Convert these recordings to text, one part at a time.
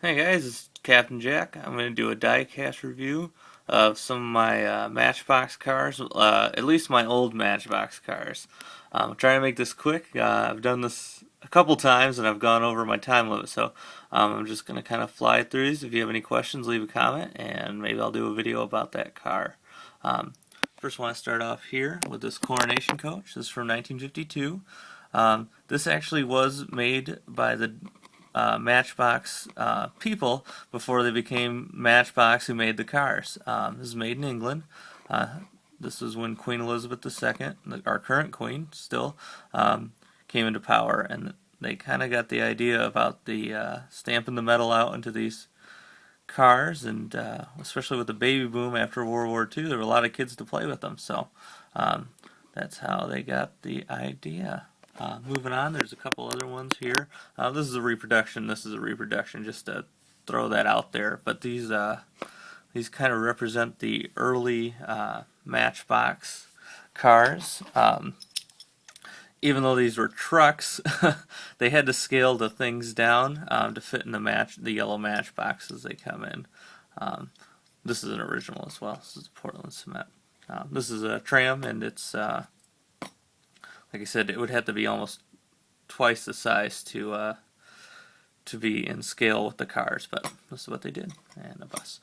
Hey guys, it's Captain Jack. I'm going to do a die-cast review of some of my Matchbox cars, at least my old Matchbox cars. I'm trying to make this quick. I've done this a couple times and I've gone over my time limit, so I'm just going to kind of fly through these. If you have any questions, leave a comment and maybe I'll do a video about that car. Um, First, I want to start off here with this Coronation coach. This is from 1952. This actually was made by the Matchbox people before they became Matchbox, who made the cars. This is made in England. This was when Queen Elizabeth II, our current queen, still came into power, and they kind of got the idea about the stamping the metal out into these cars, and especially with the baby boom after World War II, there were a lot of kids to play with them. So that's how they got the idea. Moving on, there's a couple other ones here. This is a reproduction. This is a reproduction, just to throw that out there. But these kind of represent the early Matchbox cars. Even though these were trucks, they had to scale the things down to fit in the yellow Matchboxes they come in. This is an original as well. This is Portland cement. This is a tram, and it's like I said, it would have to be almost twice the size to be in scale with the cars, but this is what they did, and a bus.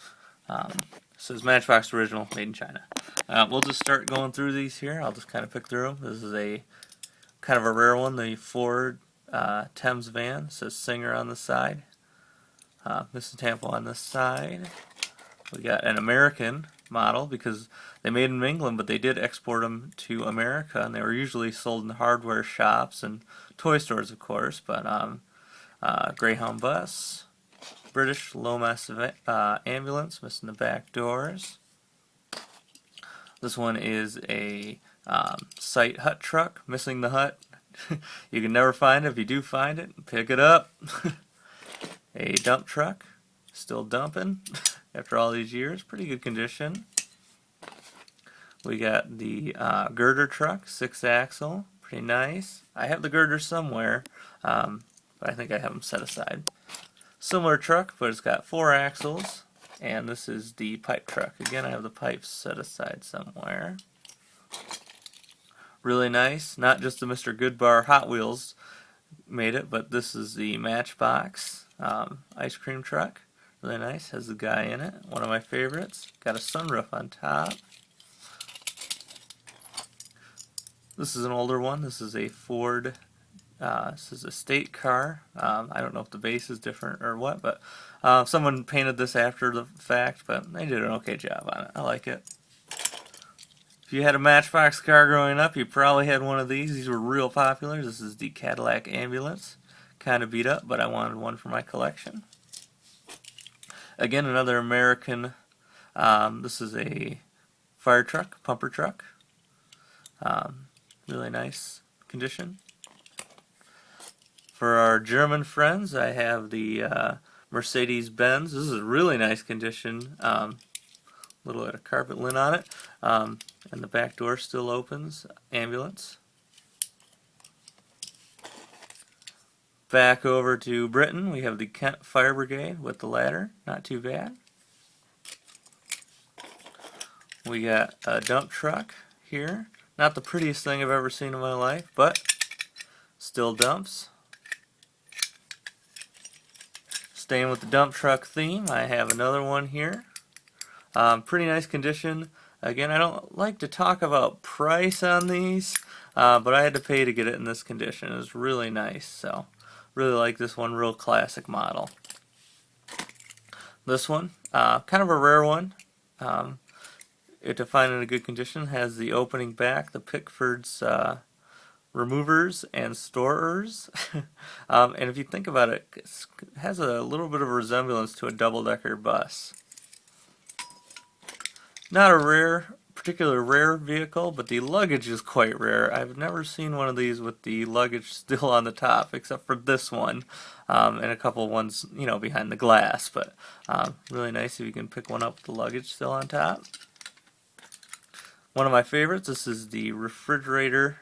So it's Matchbox original, made in China. We'll just start going through these here. I'll just kind of pick through them. This is a kind of a rare one, the Ford Thames van. It says Singer on the side, Mrs. Tampo on this side. We got an American model because they made them in England, but they did export them to America, and they were usually sold in hardware shops and toy stores, of course. But Greyhound bus, British Lomas ambulance, missing the back doors. This one is a site hut truck, missing the hut. You can never find it. If you do find it, pick it up. A dump truck, still dumping after all these years. Pretty good condition. We got the girder truck, 6-axle, pretty nice. I have the girder somewhere, but I think I have them set aside. Similar truck, but it's got 4 axles, and this is the pipe truck. Again, I have the pipes set aside somewhere. Really nice. Not just the Mr. Goodbar Hot Wheels made it, but this is the Matchbox ice cream truck. Really nice. Has the guy in it. One of my favorites. Got a sunroof on top. This is an older one. This is a Ford. This is a state car. I don't know if the base is different or what, but someone painted this after the fact, but they did an okay job on it. I like it. If you had a Matchbox car growing up, you probably had one of these. These were real popular. This is the Cadillac ambulance. Kind of beat up, but I wanted one for my collection. Again, another American. This is a fire truck, pumper truck. Really nice condition. For our German friends, I have the Mercedes-Benz. This is really nice condition. Little bit of carpet lint on it. And the back door still opens. Ambulance. Back over to Britain, we have the Kent Fire Brigade with the ladder. Not too bad. We got a dump truck here. Not the prettiest thing I've ever seen in my life, but still dumps. Staying with the dump truck theme, I have another one here. Pretty nice condition. Again, I don't like to talk about price on these, but I had to pay to get it in this condition. It was really nice, so really like this one, real classic model. This one, kind of a rare one. To find in a good condition, has the opening back, the Pickford's removers and storers. And if you think about it, it has a little bit of a resemblance to a double-decker bus. Not a particular rare vehicle, but the luggage is quite rare. I've never seen one of these with the luggage still on the top, except for this one, and a couple ones, behind the glass. But really nice if you can pick one up with the luggage still on top. One of my favorites. This is the refrigerator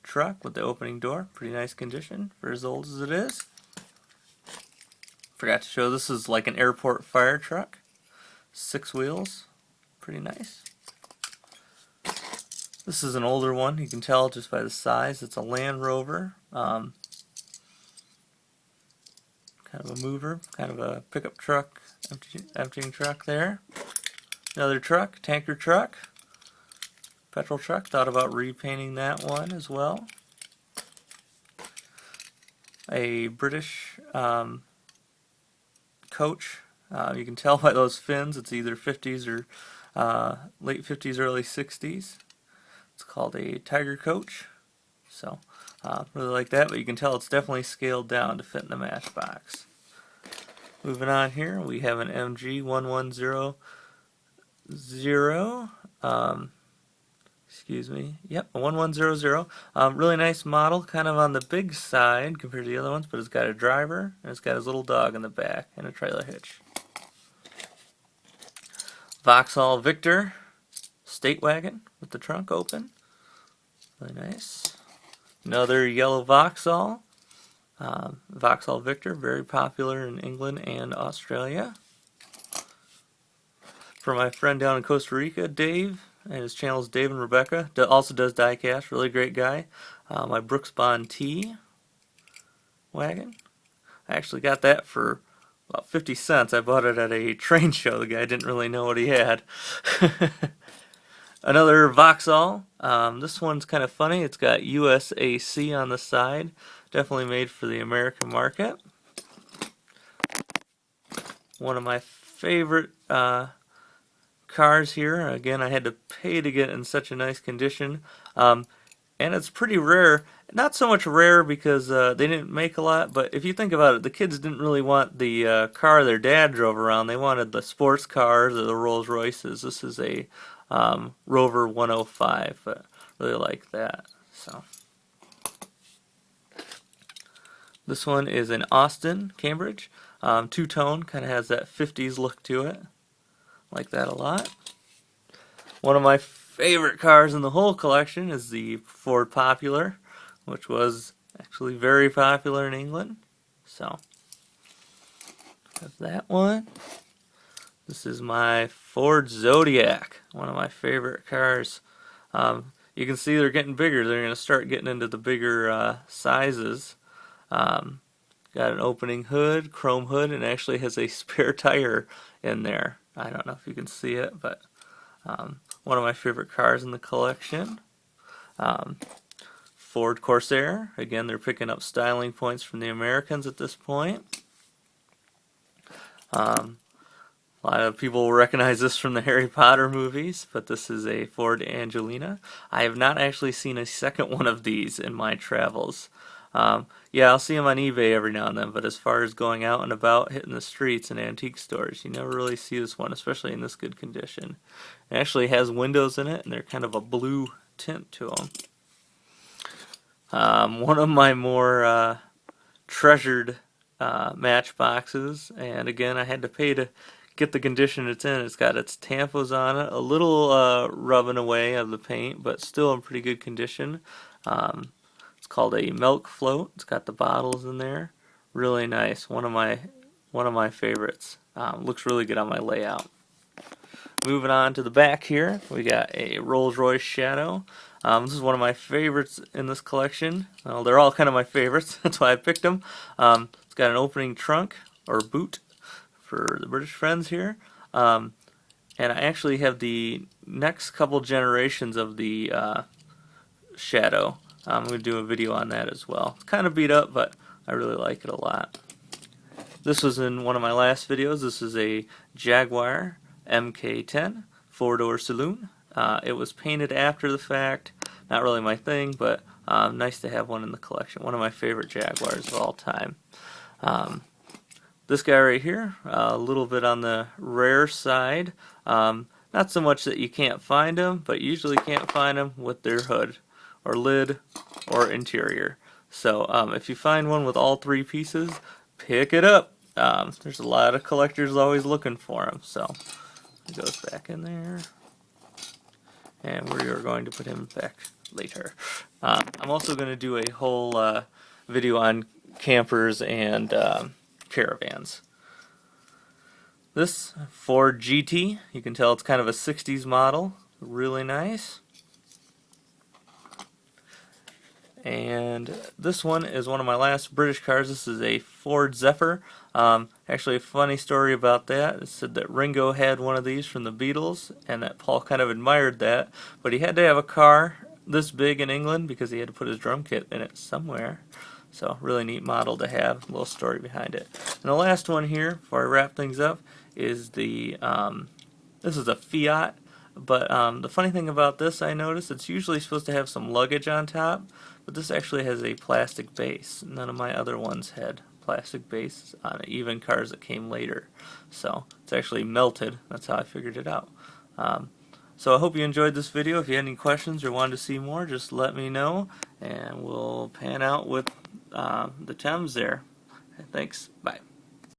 truck with the opening door. Pretty nice condition for as old as it is. Forgot to show, this is like an airport fire truck. 6 wheels. Pretty nice. This is an older one. You can tell just by the size. It's a Land Rover. Kind of a mover. Kind of a pickup truck. Emptying truck there. Another truck. Tanker truck. Petrol truck. Thought about repainting that one as well. A British coach. You can tell by those fins it's either 50s or late 50s, early 60s. It's called a Tiger coach. So, really like that, but you can tell it's definitely scaled down to fit in the Matchbox. Moving on here, we have an MG 1100. Excuse me. Yep, a 1100. Really nice model, kind of on the big side compared to the other ones, but it's got a driver and it's got his little dog in the back and a trailer hitch. Vauxhall Victor State Wagon with the trunk open. Really nice. Another yellow Vauxhall. Vauxhall Victor, very popular in England and Australia. For my friend down in Costa Rica, Dave, and his channel is Dave and Rebecca, also does diecast, really great guy. My Brooks Bond T wagon. I actually got that for about 50 cents. I bought it at a train show. The guy didn't really know what he had. Another Vauxhall. This one's kind of funny. It's got USAC on the side. Definitely made for the American market. One of my favorite cars here. Again, I had to pay to get in such a nice condition. And it's pretty rare. Not so much rare because they didn't make a lot, but if you think about it, the kids didn't really want the car their dad drove around. They wanted the sports cars or the Rolls Royces. This is a Rover 105, but really like that. So this one is in Austin, Cambridge. Two-tone, kind of has that 50s look to it. Like that a lot. One of my favorite cars in the whole collection is the Ford Popular, which was actually very popular in England. So, have that one. This is my Ford Zodiac, one of my favorite cars. You can see they're getting bigger. They're going to start getting into the bigger sizes. Got an opening hood, chrome hood, and actually has a spare tire in there. I don't know if you can see it, but one of my favorite cars in the collection. Ford Corsair. Again, they're picking up styling points from the Americans at this point. A lot of people will recognize this from the Harry Potter movies, but this is a Ford Angelina. I have not actually seen a second one of these in my travels. Yeah, I'll see them on eBay every now and then, but as far as going out and about, hitting the streets and antique stores, you never really see this one, especially in this good condition. It actually has windows in it, and they're kind of a blue tint to them. One of my more treasured Matchboxes, and again, I had to pay to get the condition it's in. It's got its tampos on it, a little rubbing away of the paint, but still in pretty good condition. It's called a milk float. It's got the bottles in there. Really nice. One of my favorites. Looks really good on my layout. Moving on to the back here, we got a Rolls-Royce Shadow. This is one of my favorites in this collection. Well, they're all kind of my favorites. That's why I picked them. It's got an opening trunk or boot for the British friends here. And I actually have the next couple generations of the Shadow. I'm going to do a video on that as well. It's kind of beat up, but I really like it a lot. This was in one of my last videos. This is a Jaguar MK10 four-door saloon. It was painted after the fact. Not really my thing, but nice to have one in the collection. One of my favorite Jaguars of all time. This guy right here, a little bit on the rare side. Not so much that you can't find them, but you usually can't find them with their hood or lid or interior. So if you find one with all three pieces, pick it up. There's a lot of collectors always looking for them. So it goes back in there, and we are going to put him back later. I'm also going to do a whole video on campers and caravans. This Ford GT, you can tell it's kind of a 60s model, really nice. And this one is one of my last British cars. This is a Ford Zephyr. Actually, a funny story about that. It said that Ringo had one of these from the Beatles, and that Paul kind of admired that. But he had to have a car this big in England because he had to put his drum kit in it somewhere. So, really neat model to have. A little story behind it. And the last one here, before I wrap things up, is the this is a Fiat. But the funny thing about this, I noticed, it's usually supposed to have some luggage on top, but this actually has a plastic base. None of my other ones had plastic base on it, even cars that came later. So it's actually melted. That's how I figured it out. So I hope you enjoyed this video. If you had any questions or wanted to see more, just let me know, and we'll pan out with the Thames there. Thanks. Bye.